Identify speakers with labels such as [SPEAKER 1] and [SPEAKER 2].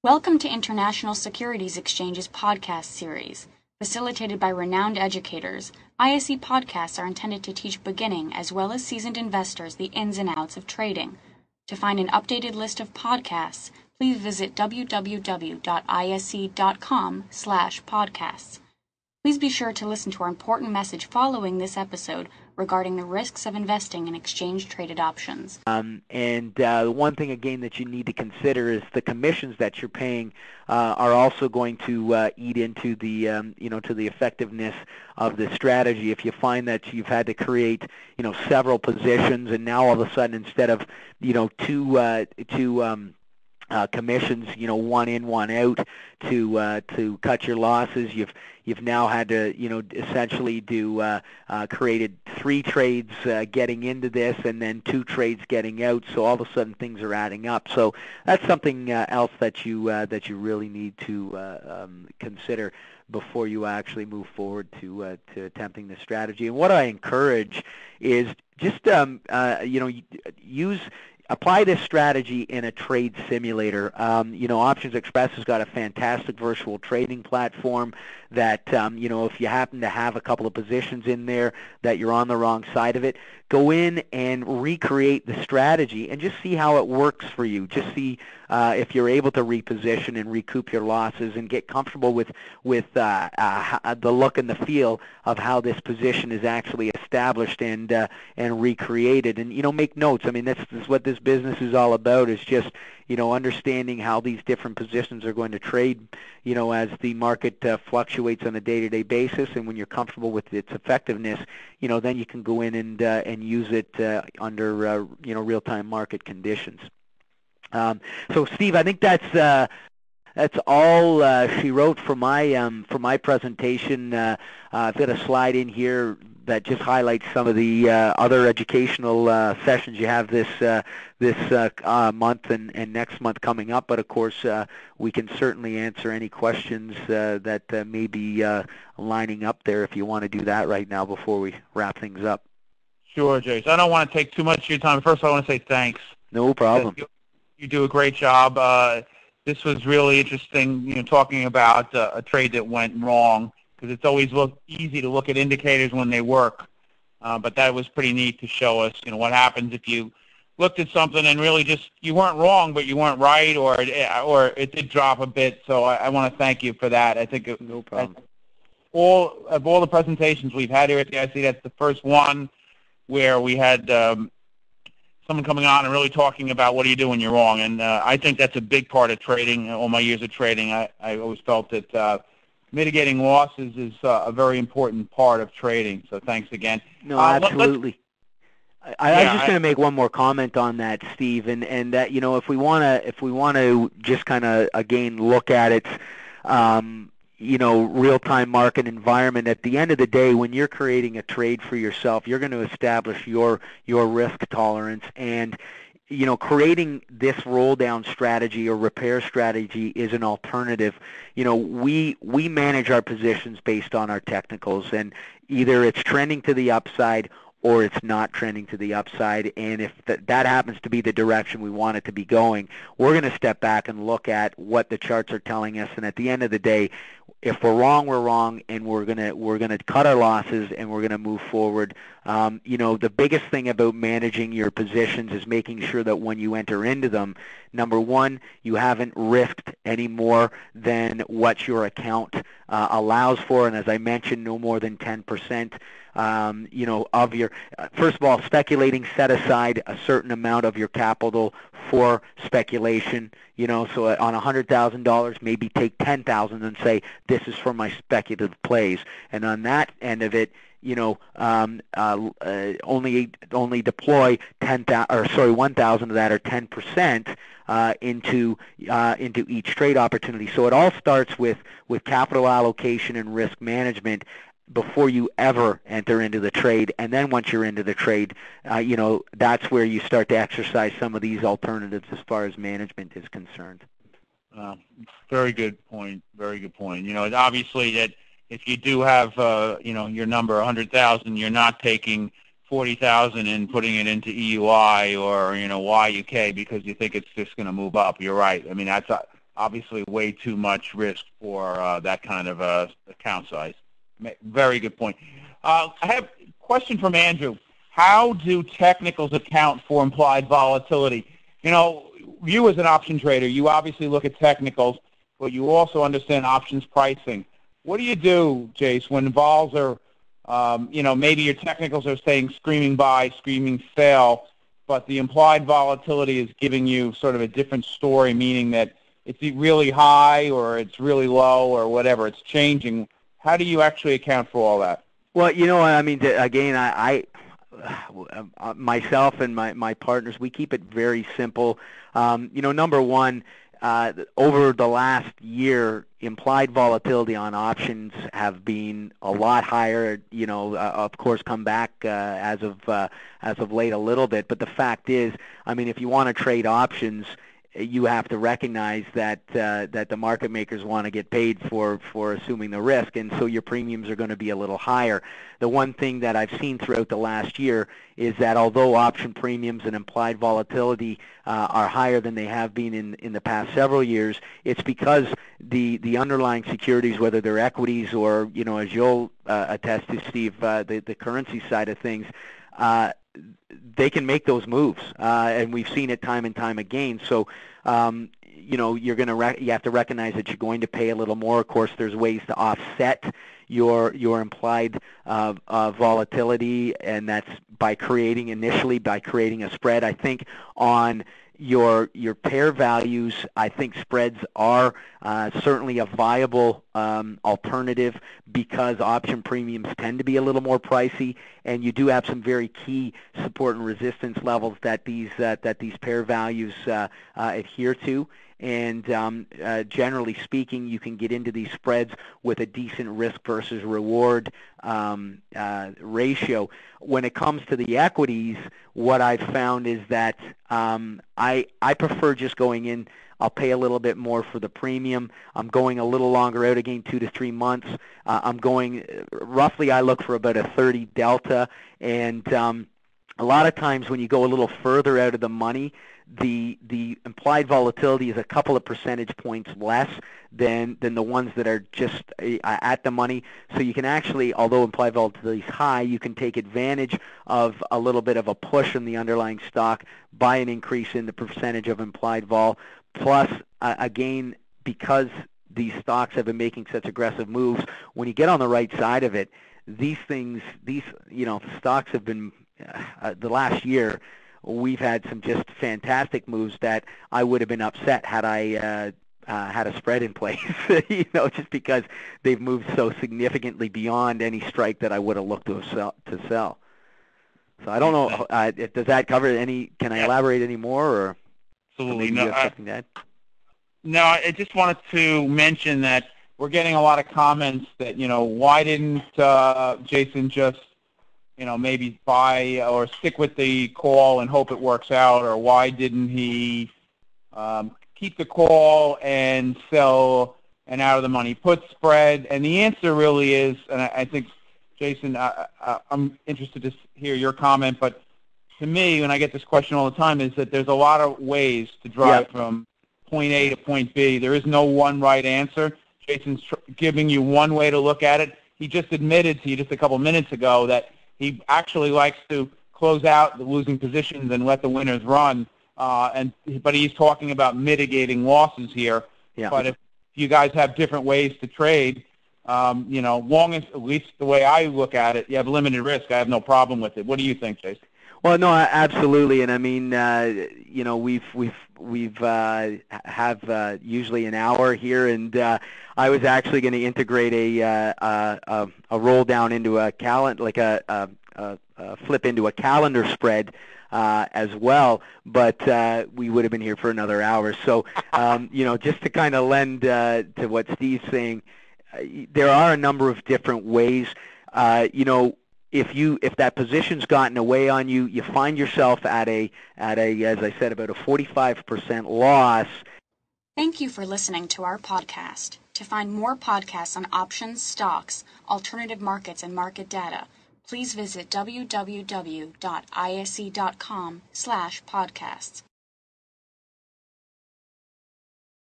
[SPEAKER 1] Welcome to International Securities Exchange's podcast series. Facilitated by renowned educators, ISE podcasts are intended to teach beginning as well as seasoned investors the ins and outs of trading. To find an updated list of podcasts, please visit www.ise.com/podcasts. Please be sure to listen to our important message following this episode regarding the risks of investing in exchange-traded options.
[SPEAKER 2] The one thing, again, that you need to consider is the commissions that you're paying are also going to eat into the, to the effectiveness of the strategy. If you find that you've had to create, several positions, and now all of a sudden instead of, two commissions, one in, one out to cut your losses, you've now had to, essentially created 3 trades getting into this and then 2 trades getting out. So all of a sudden things are adding up. So that's something else that you really need to consider before you actually move forward to attempting this strategy. And what I encourage is just apply this strategy in a trade simulator. Options Express has got a fantastic virtual trading platform that, if you happen to have a couple of positions in there that you're on the wrong side of it, go in and recreate the strategy and just see how it works for you. Just see if you're able to reposition and recoup your losses and get comfortable with the look and the feel of how this position is actually established and recreated. And make notes. I mean, this is what this business is all about, is just understanding how these different positions are going to trade as the market fluctuates on a day-to-day basis. And when you're comfortable with its effectiveness, then you can go in and use it under real-time market conditions. So Steve, I think that's all she wrote for my presentation. I've got a slide in here that just highlights some of the other educational sessions you have this month and next month coming up. But of course, we can certainly answer any questions that may be lining up there if you want to do that right now before we wrap things up.
[SPEAKER 3] Sure, Jace. I don't want to take too much of your time. First, I want to say thanks.
[SPEAKER 2] No problem.
[SPEAKER 3] You do a great job. This was really interesting, talking about a trade that went wrong, because it's always easy to look at indicators when they work. But that was pretty neat to show us, what happens if you looked at something and really just, you weren't wrong, but you weren't right, or it did drop a bit. So I want to thank you for that. I think
[SPEAKER 2] no problem.
[SPEAKER 3] All the presentations we've had here at the IC, that's the first one where we had someone coming on and really talking about what do you do when you're wrong. And I think that's a big part of trading. All my years of trading, I always felt that mitigating losses is a very important part of trading. So thanks again.
[SPEAKER 2] No, absolutely. I was just going to make one more comment on that, Steve, and that if we want to just kind of again look at it, real-time market environment. At the end of the day, when you're creating a trade for yourself, you're going to establish your risk tolerance, and creating this roll-down strategy or repair strategy is an alternative. We manage our positions based on our technicals, and either it's trending to the upside or it's not trending to the upside. And if that happens to be the direction we want it to be going, we're going to step back and look at what the charts are telling us. And at the end of the day, if we're wrong, we're wrong, and we're gonna cut our losses and we're gonna move forward. The biggest thing about managing your positions is making sure that when you enter into them, number one, you haven't risked any more than what your account allows for, and as I mentioned, no more than 10%. Of your, first of all, speculating, set aside a certain amount of your capital for speculation. So on $100,000, maybe take $10,000 and say, this is for my speculative plays. And on that end of it, only deploy 1,000 of that, or 10%, into each trade opportunity. So it all starts with capital allocation and risk management before you ever enter into the trade. And then once you're into the trade, that's where you start to exercise some of these alternatives as far as management is concerned.
[SPEAKER 3] Very good point. Very good point. Obviously that if you do have, your number 100,000, you're not taking 40,000 and putting it into EUI or, YUK because you think it's just going to move up. You're right. I mean, obviously way too much risk for that kind of account size. Very good point. I have a question from Andrew. How do technicals account for implied volatility? You know, you as an option trader, you obviously look at technicals, but you also understand options pricing. What do you do, Jace, when vols are, maybe your technicals are saying screaming buy, screaming sell, but the implied volatility is giving you sort of a different story, meaning that it's really high or it's really low or whatever, it's changing. How do you actually account for all that?
[SPEAKER 2] Well, I mean, again, I myself and my partners, we keep it very simple. Number one, over the last year, implied volatility on options have been a lot higher. Of course, come back as of late a little bit. But the fact is, I mean, if you want to trade options, you have to recognize that the market makers want to get paid for assuming the risk, and so your premiums are going to be a little higher. The one thing that I've seen throughout the last year is that although option premiums and implied volatility are higher than they have been in the past several years, it's because the underlying securities, whether they're equities or, as you'll attest to, Steve, the currency side of things, they can make those moves, and we've seen it time and time again. So, you have to recognize that you're going to pay a little more. Of course, there's ways to offset your implied volatility, and that's by creating a spread. I think on your pair values, I think spreads are certainly a viable alternative because option premiums tend to be a little more pricey, and you do have some very key support and resistance levels that these pair values adhere to. And generally speaking, you can get into these spreads with a decent risk versus reward ratio. When it comes to the equities, what I've found is that I prefer just going in. I'll pay a little bit more for the premium. I'm going a little longer out, again, 2 to 3 months. I'm going roughly, I look for about a 30 delta, and a lot of times when you go a little further out of the money, the implied volatility is a couple of percentage points less than the ones that are just at the money. So you can actually, although implied volatility is high, you can take advantage of a little bit of a push in the underlying stock by an increase in the percentage of implied vol. Plus, again, because these stocks have been making such aggressive moves, when you get on the right side of it, these stocks have been, the last year, we've had some just fantastic moves that I would have been upset had I had a spread in place, just because they've moved so significantly beyond any strike that I would have looked to sell. So I don't know, does that cover any, can I elaborate any more, or
[SPEAKER 3] Absolutely.
[SPEAKER 2] maybe you have something to add?
[SPEAKER 3] No, I just wanted to mention that we're getting a lot of comments that, why didn't Jason just maybe buy or stick with the call and hope it works out, or why didn't he keep the call and sell an out-of-the-money put spread? And the answer really is, and I think, Jason, I'm interested to hear your comment, but to me, when I get this question all the time, is that there's a lot of ways to drive from point A to point B. There is no one right answer. Jason's giving you one way to look at it. He just admitted to you just a couple minutes ago that he actually likes to close out the losing positions and let the winners run. But he's talking about mitigating losses here.
[SPEAKER 2] Yeah.
[SPEAKER 3] But if you guys have different ways to trade, long as, at least the way I look at it, you have limited risk. I have no problem with it. What do you think, Jason?
[SPEAKER 2] Well, no, absolutely, and I mean, we've have usually an hour here, and I was actually going to integrate a roll down into a like a flip into a calendar spread as well, but we would have been here for another hour. So, just to kind of lend to what Steve's saying, there are a number of different ways, If that position's gotten away on you, you find yourself at a as I said, about a 45% loss.
[SPEAKER 1] Thank you for listening to our podcast. To find more podcasts on options, stocks, alternative markets, and market data, please visit www.isc.com/podcasts.